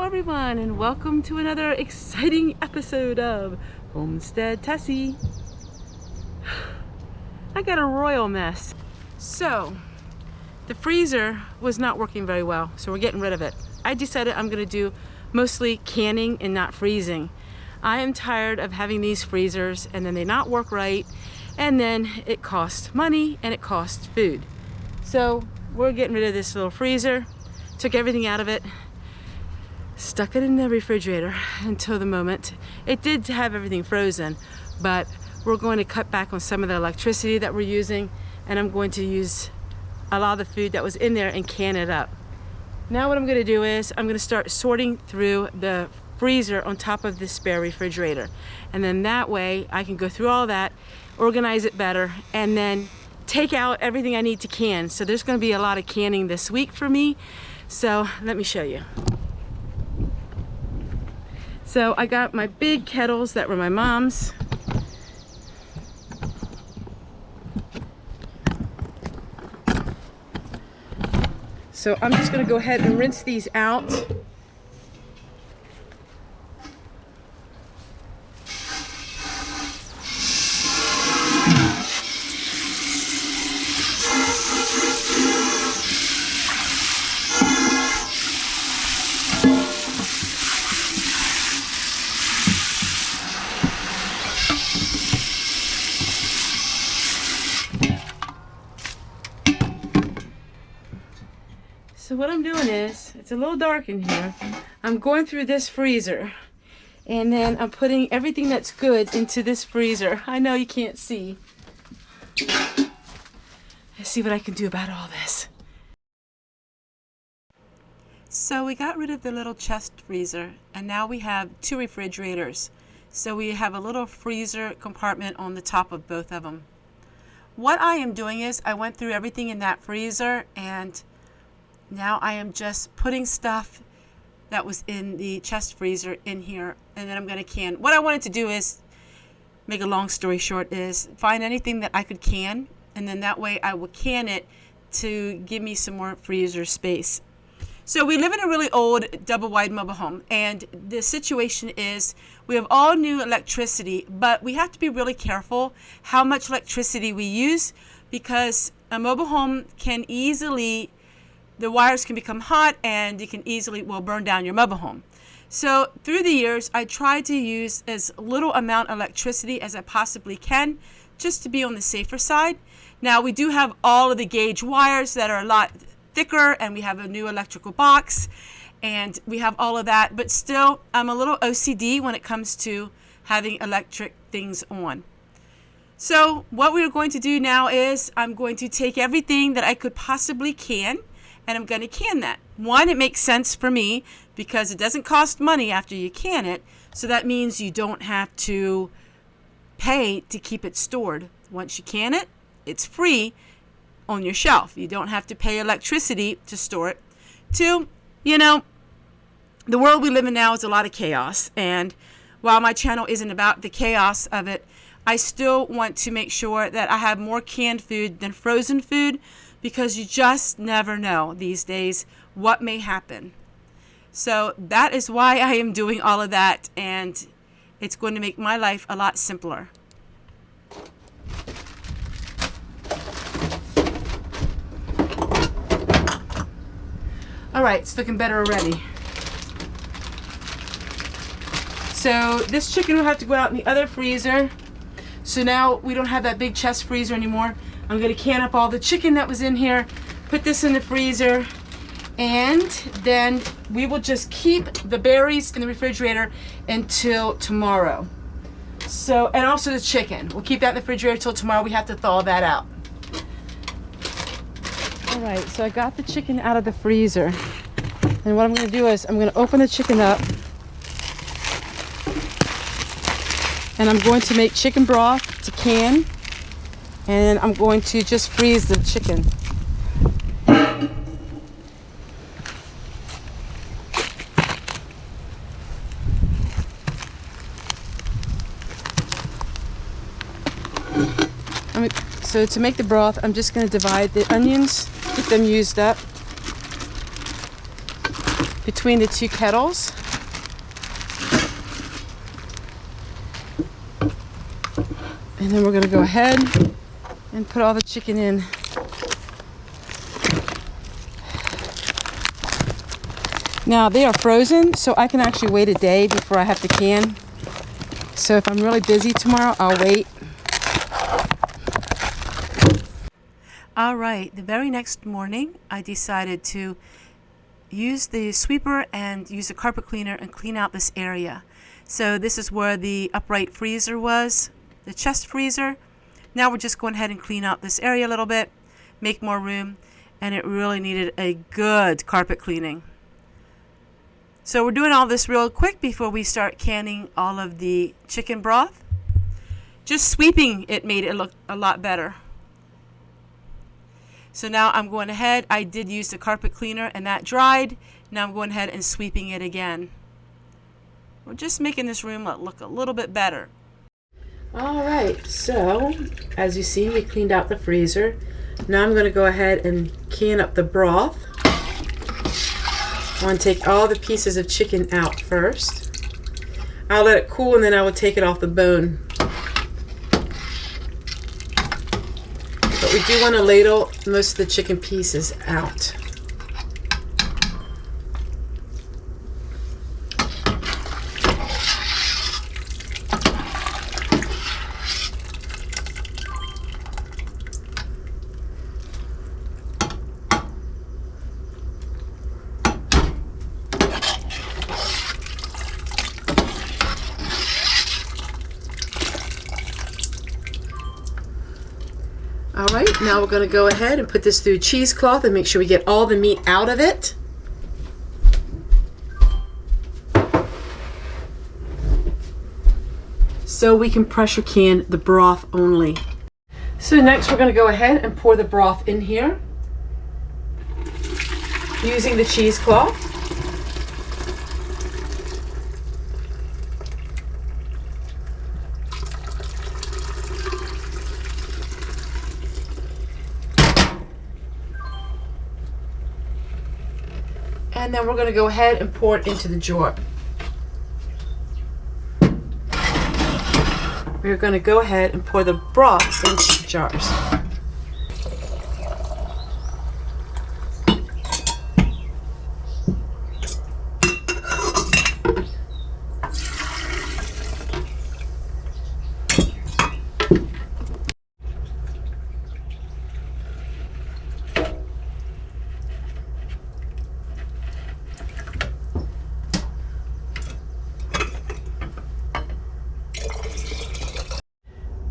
everyone, and welcome to another exciting episode of Homestead Tessie. I got a royal mess. So the freezer was not working very well, so we're getting rid of it. I decided I'm going to do mostly canning and not freezing. I am tired of having these freezers and then they not work right, and then it costs money and it costs food. So we're getting rid of this little freezer, took everything out of it, stuck it in the refrigerator until the moment. It did have everything frozen, but we're going to cut back on some of the electricity that we're using, and I'm going to use a lot of the food that was in there and can it up. Now what I'm going to do is I'm going to start sorting through the freezer on top of the spare refrigerator, and then that way I can go through all that, organize it better, and then take out everything I need to can. So there's going to be a lot of canning this week for me, so let me show you. So I got my big kettles that were my mom's. So I'm just going to go ahead and rinse these out. So what I'm doing is, it's a little dark in here, I'm going through this freezer and then I'm putting everything that's good into this freezer. I know you can't see. Let's see what I can do about all this. So we got rid of the little chest freezer and now we have two refrigerators. So we have a little freezer compartment on the top of both of them. What I am doing is I went through everything in that freezer, and now I am just putting stuff that was in the chest freezer in here, and then I'm going to can. What I wanted to do is, make a long story short, is find anything that I could can, and then that way I will can it to give me some more freezer space. So we live in a really old double wide mobile home, and the situation is we have all new electricity, but we have to be really careful how much electricity we use, because a mobile home can easily, the wires can become hot and it can easily burn down your mobile home. So through the years, I try to use as little amount of electricity as I possibly can, just to be on the safer side. Now we do have all of the gauge wires that are a lot thicker, and we have a new electrical box, and we have all of that, but still I'm a little OCD when it comes to having electric things on. So what we're going to do now is I'm going to take everything that I could possibly can, and I'm going to can that. One, it makes sense for me because it doesn't cost money after you can it, so that means you don't have to pay to keep it stored. Once you can it, it's free on your shelf. You don't have to pay electricity to store it. Two, you know, the world we live in now is a lot of chaos, and while my channel isn't about the chaos of it, I still want to make sure that I have more canned food than frozen food, because you just never know these days what may happen. So that is why I am doing all of that, and it's going to make my life a lot simpler. All right, it's looking better already. So this chicken will have to go out in the other freezer. So now we don't have that big chest freezer anymore. I'm going to can up all the chicken that was in here, put this in the freezer, and then we will just keep the berries in the refrigerator until tomorrow. So, and also the chicken. We'll keep that in the refrigerator till tomorrow. We have to thaw that out. All right, so I got the chicken out of the freezer. And what I'm going to do is I'm going to open the chicken up. And I'm going to make chicken broth to can. And I'm going to just freeze the chicken. So to make the broth, I'm just going to divide the onions, get them used up. between the two kettles. And then we're going to go ahead and put all the chicken in. Now they are frozen, so I can actually wait a day before I have to can. So if I'm really busy tomorrow, I'll wait. All right, the very next morning, I decided to use the sweeper and use a carpet cleaner and clean out this area. So this is where the upright freezer was, the chest freezer. Now we're just going ahead and clean out this area a little bit, make more room, and it really needed a good carpet cleaning. So we're doing all this real quick before we start canning all of the chicken broth. Just sweeping it made it look a lot better. So now I'm going ahead, I did use the carpet cleaner and that dried. Now I'm going ahead and sweeping it again. We're just making this room look a little bit better. All right, so as you see, we cleaned out the freezer. Now I'm going to go ahead and can up the broth. I want to take all the pieces of chicken out first. I'll let it cool and then I will take it off the bone. But we do want to ladle most of the chicken pieces out. All right, now we're going to go ahead and put this through a cheesecloth and make sure we get all the meat out of it. So we can pressure can the broth only. So next we're going to go ahead and pour the broth in here using the cheesecloth. And then we're going to go ahead and pour it into the jar. We're going to go ahead and pour the broth into the jars.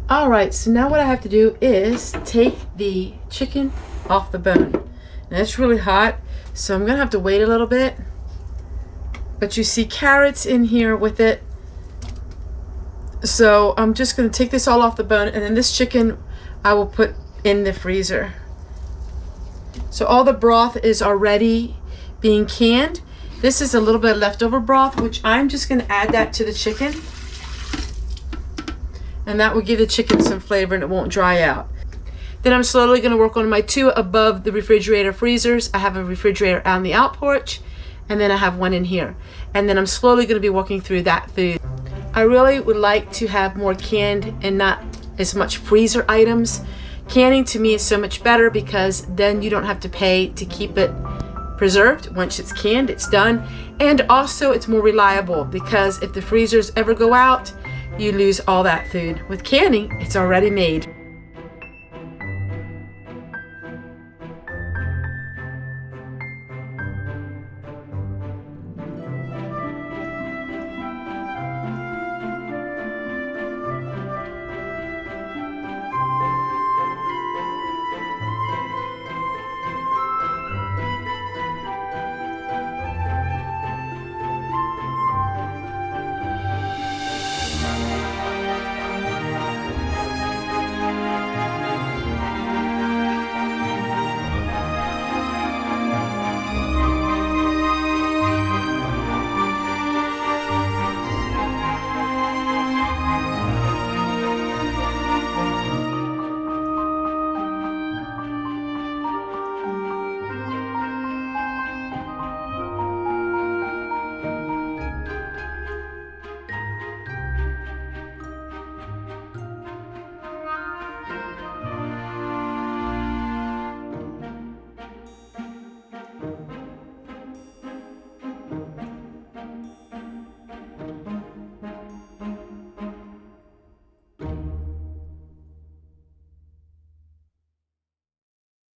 Alright, so now what I have to do is take the chicken off the bone. Now it's really hot, so I'm going to have to wait a little bit. But you see carrots in here with it. So I'm just going to take this all off the bone, and then this chicken I will put in the freezer. So all the broth is already being canned. This is a little bit of leftover broth, which I'm just going to add that to the chicken. And that will give the chicken some flavor and it won't dry out. Then I'm slowly going to work on my two above the refrigerator freezers. I have a refrigerator on the out porch, and then I have one in here. And then I'm slowly going to be working through that food. I really would like to have more canned and not as much freezer items. Canning to me is so much better because then you don't have to pay to keep it preserved. Once it's canned, it's done. And also it's more reliable because if the freezers ever go out, you lose all that food. With canning, it's already made.